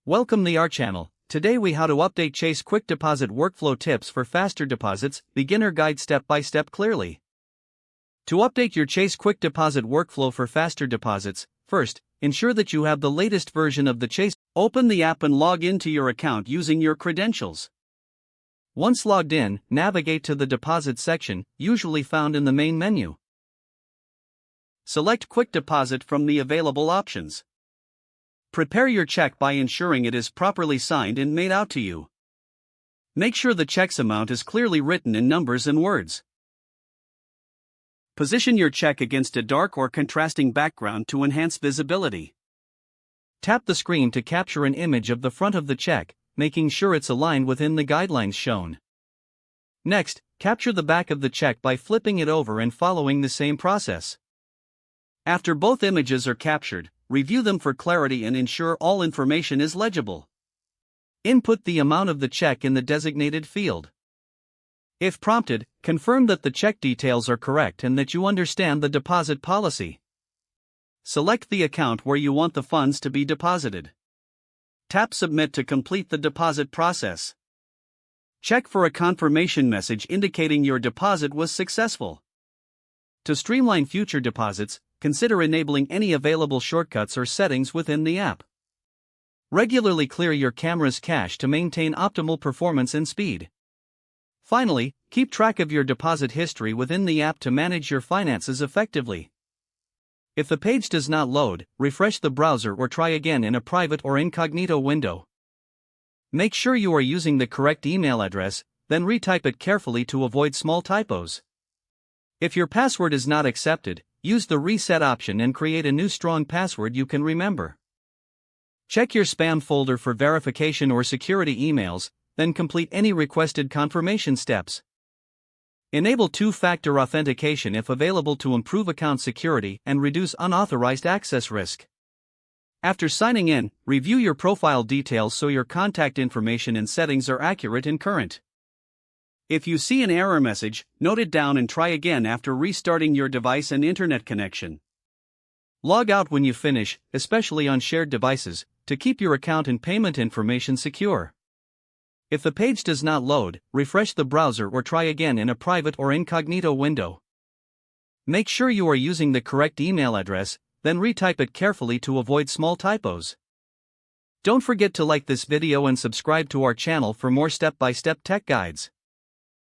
Welcome to our channel. Today we how to update Chase QuickDeposit workflow tips for faster deposits, beginner guide step by step clearly. To update your Chase QuickDeposit workflow for faster deposits, first, ensure that you have the latest version of the Chase. Open the app and log into your account using your credentials. Once logged in, navigate to the deposit section, usually found in the main menu. Select Quick Deposit from the available options. Prepare your check by ensuring it is properly signed and made out to you. Make sure the check's amount is clearly written in numbers and words. Position your check against a dark or contrasting background to enhance visibility. Tap the screen to capture an image of the front of the check, making sure it's aligned within the guidelines shown. Next, capture the back of the check by flipping it over and following the same process. After both images are captured, review them for clarity and ensure all information is legible. Input the amount of the check in the designated field. If prompted, confirm that the check details are correct and that you understand the deposit policy. Select the account where you want the funds to be deposited. Tap Submit to complete the deposit process. Check for a confirmation message indicating your deposit was successful. To streamline future deposits, consider enabling any available shortcuts or settings within the app. Regularly clear your camera's cache to maintain optimal performance and speed. Finally, keep track of your deposit history within the app to manage your finances effectively. If the page does not load, refresh the browser or try again in a private or incognito window. Make sure you are using the correct email address, then retype it carefully to avoid small typos. If your password is not accepted, use the reset option and create a new strong password you can remember. Check your spam folder for verification or security emails, then complete any requested confirmation steps. Enable two-factor authentication if available to improve account security and reduce unauthorized access risk. After signing in, review your profile details so your contact information and settings are accurate and current. If you see an error message, note it down and try again after restarting your device and internet connection. Log out when you finish, especially on shared devices, to keep your account and payment information secure. If the page does not load, refresh the browser or try again in a private or incognito window. Make sure you are using the correct email address, then retype it carefully to avoid small typos. Don't forget to like this video and subscribe to our channel for more step-by-step tech guides.